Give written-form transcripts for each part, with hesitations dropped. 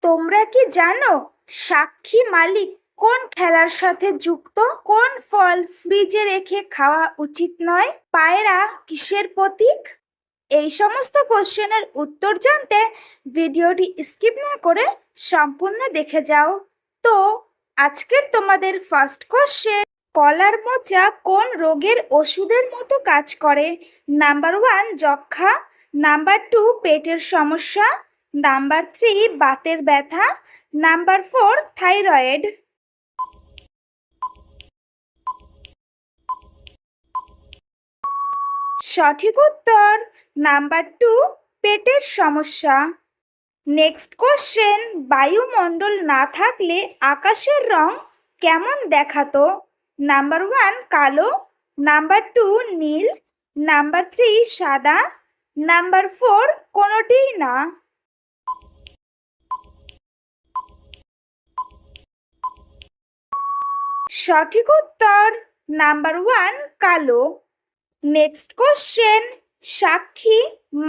তোমরা কি জানো সাক্ষী মালিক কোন খেলার সাথে যুক্ত? কোন ফল ফ্রিজে রেখে খাওয়া উচিত নয়? পায়রা কিসের প্রতীক? এই সমস্ত কোশ্চেনের উত্তর জানতে ভিডিওটি স্কিপ না করে সম্পূর্ণ দেখে যাও। তো আজকের তোমাদের ফার্স্ট কোশ্চেন, কলার মোচা কোন রোগের ওষুধের মতো কাজ করে? নাম্বার 1 যক্ষা, নাম্বার 2 পেটের সমস্যা, নাম্বার 3 বাতের ব্যথা, নাম্বার 4 থাইরয়েড। সঠিক উত্তর নাম্বার 2 পেটের সমস্যা। নেক্সট কোশ্চেন, বায়ুমণ্ডল না থাকলে আকাশের রং কেমন দেখাতো? নাম্বার 1 কালো, নাম্বার 2 নীল, নাম্বার 3 সাদা, নাম্বার 4 কোনোটিই না। সঠিক উত্তর নাম্বার 1 কালো। নেক্সট কোশ্চেন, সাক্ষী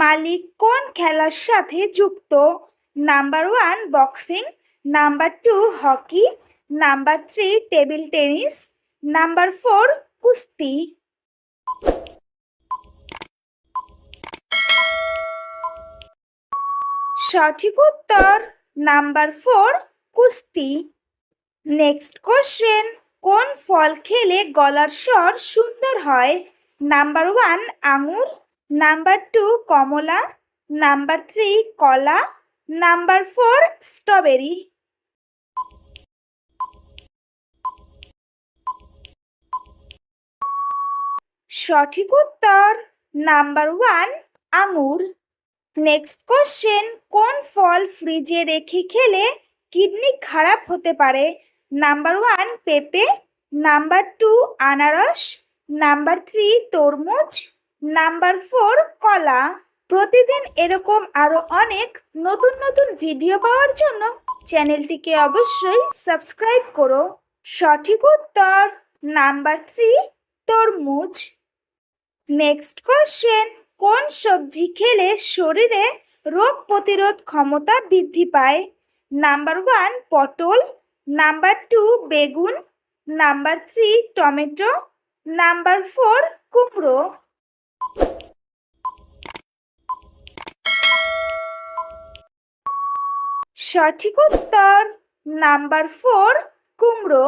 মালিক কোন খেলার সাথে যুক্ত? Number 1 boxing, number 2 hockey, number 3 table tennis, number 4 কুস্তি। সঠিক উত্তর নাম্বার 4 কুস্তি। নেক্সট কোশ্চেন, কোন ফল খেলে গলার স্বর সুন্দর হয়? নাম্বার 1 আঙুর, নাম্বার 2 কমলা, নাম্বার 3 কলা, নাম্বার 4 স্ট্রবেরি। সঠিক উত্তর নাম্বার 1 আঙুর। নেক্সট কোশ্চেন, কোন ফল ফ্রিজে রেখে খেলে কিডনি খারাপ হতে পারে? নাম্বার 1 পেঁপে, নাম্বার 2 আনারস, নাম্বার 3 তরমুজ, নাম্বার 4 কলা। প্রতিদিন এরকম আরো অনেক নতুন নতুন ভিডিও পাওয়ার জন্য চ্যানেলটিকে অবশ্যই সাবস্ক্রাইব করো। সঠিক উত্তর নাম্বার 3 তরমুজ। নেক্সট কোশ্চেন, কোন সবজি খেলে শরীরে রোগ প্রতিরোধ ক্ষমতা বৃদ্ধি পায়? নাম্বার 1 পটল, নাম্বার 2 বেগুন, নাম্বার 3 টমেটো, নাম্বার 4 কুমড়ো। সঠিক উত্তর নাম্বার 4 কুমড়ো।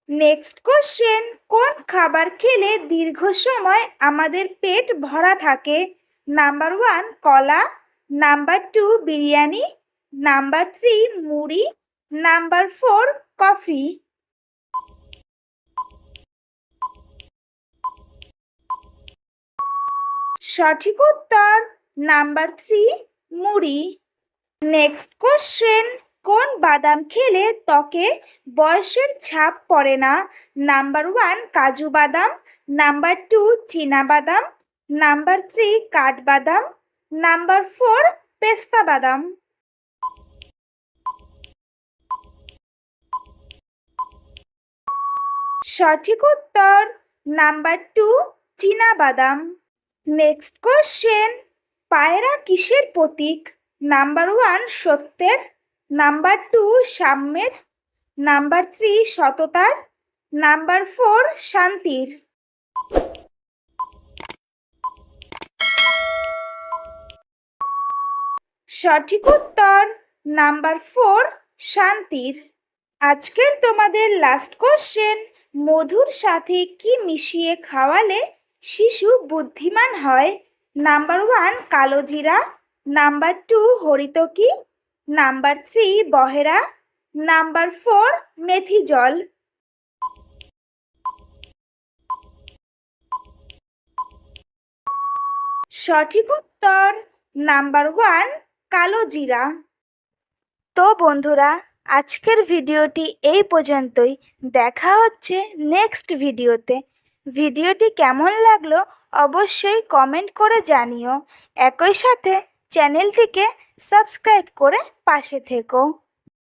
নেক্সট কোশ্চেন, কোন খাবার খেলে দীর্ঘ সময় আমাদের পেট ভরা থাকে? নাম্বার 1 কলা, নাম্বার 2 বিরিয়ানি, নাম্বার 3 মুড়ি, নাম্বার 4 কফি। সঠিক উত্তর নাম্বার 3 মুড়ি। নেক্সট কোশ্চেন, কোন বাদাম খেলে ত্বকে বয়সের ছাপ পড়ে না? নাম্বার 1 কাজু বাদাম, নাম্বার 2 চীনা বাদাম, নাম্বার 3 কাঠবাদাম, নাম্বার 4 পেস্তা বাদাম। সঠিক উত্তর নাম্বার 2 চীনা বাদাম। নেক্সট কোশ্চেন, পায়রা কিসের প্রতীক? নাম্বার 1 সত্যের, নাম্বার 2 সাম্যের, নাম্বার 3 সততার, নাম্বার 4 শান্তির। সঠিক উত্তর নাম্বার 4 শান্তির। আজকের তোমাদের লাস্ট কোশ্চেন, মধুর সাথে কি মিশিয়ে খাওয়ালে শিশু বুদ্ধিমান হয়? নাম্বার 1 কালো জিরা, নাম্বার 2 হরিতকি, নাম্বার 3 বহেরা, নাম্বার 4 মেথি জল। সঠিক উত্তর নাম্বার 1 কালো জিরা। তো বন্ধুরা, আজকের ভিডিওটি এই পর্যন্তই। দেখা হচ্ছে নেক্সট ভিডিওতে। ভিডিওটি কেমন লাগলো অবশ্যই কমেন্ট করে জানিও। একই সাথে চ্যানেলটিকে সাবস্ক্রাইব করে পাশে থেকো।